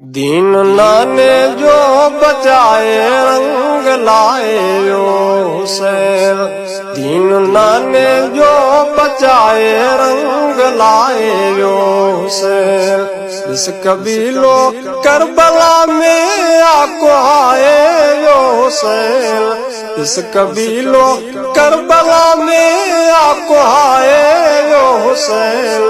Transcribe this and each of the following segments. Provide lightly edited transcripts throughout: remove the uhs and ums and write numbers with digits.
दीन नाने जो बचाए रंग लाए यो हुसैन। दीन नाने जो बचाए रंग लाए यो हुसैन। जिस कबीलो करबला में आको आए यो हुसैन। जिस कबीलो करबला में आको आए यो हुसैन।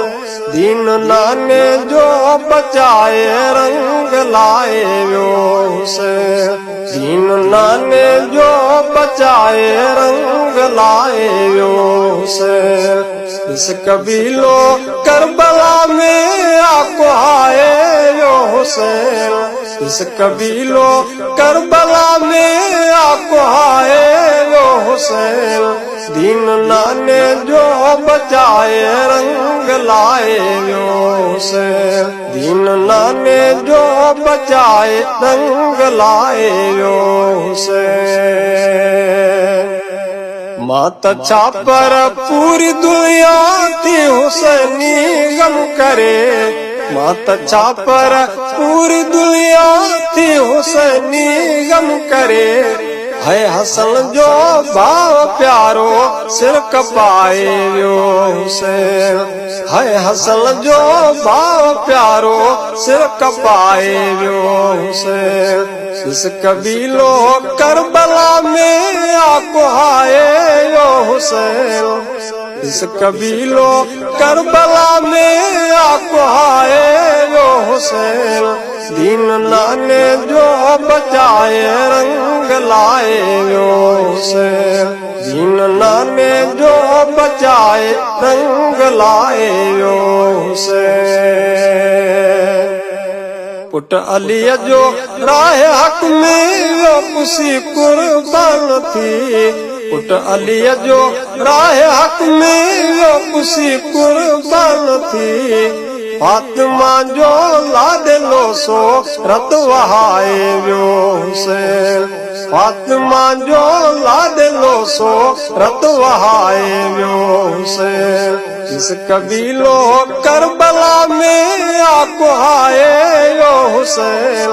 दीन नाने जो बचाए रंग लाए यो हुसैन। दीन नाने जो बचाए रंग लाए यो हुसैन। इस कबीलो करबला में आको आए यो हुसैन। इस कबीलो करबला में आको आए यो हुसैन। दीन नाने जो बचाए रंग लाए यो हुसैन। दीन नाने जो बचाए रंग लाए यो हुसैन। माता छापर पूरी दुनिया थी हुसैनी गम करे। माता छापर पूरी दुनिया थी हुसैनी गम करे। है हसन जो भाव प्यारो सिर कपाए यो हुसैन। है हसन जो भाव प्यारो सिर कपाए यो हुसैन। इस कबीलो करबला में आको आए यो हुसैन। इस कबीलो करबला में आको आए यो हुसैन। दीन नाने जो बचाए रंग लाए यो हुसैन। दीन नाने जो बचाए रंग लाए यो हुसैन। पुट अली जो राह हक में यो खुशी कुर्बान थी। पुट अली जो राह हक में यो खुशी कुर्बान थी। फातिमा जो लाडलो सो रत वहाए यो हुसैन। फातिमा जो लाडलो सो रत वहाए यो हुसैन। इस कबीलो करबला में आको आए यो हुसैन।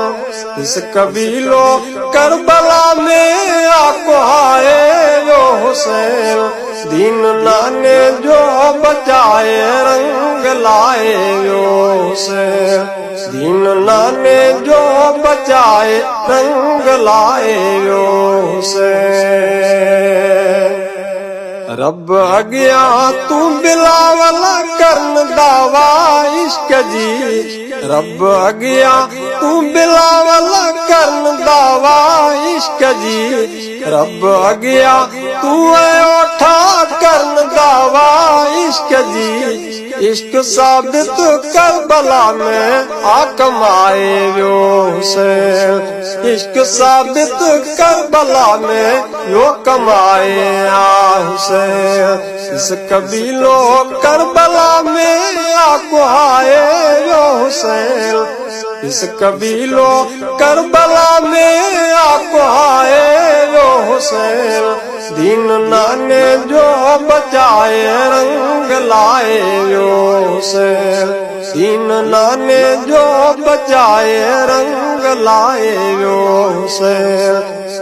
इस कबीलो करबला में आको आए यो हुसैन। दीन नाने जो बचाए रंग लाए यो हुसैन। दीन नाने जो बचाए रंग लाए यो हुसैन। रब अगिया तू बिलावल करन दावा इश्क जी। रब अगिया तू बिलावल करन दावा इश्क जी। रब अगिया तू ओठा करन दावा इश्क जी। इश्क साबित करबला में आकमाए यो हुसैन। इश्क साबित करबला में यो कमाए हुसैन। इस कबीलो करबला में आको आए यो हुसैन। इस कबीलो करबला में आको आए यो हुसैन। दीन नाने जो बचाए रंग लाए यो हुसैन। दीन नाने जो बचाए रंग लाए यो हुसैन।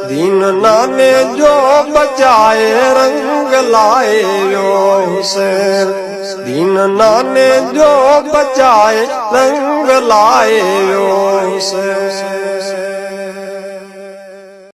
दीन नाने जो बचाए रंग लाए यो हुसैन। दीन नाने जो बचाए रंग लाए यो हुसैन।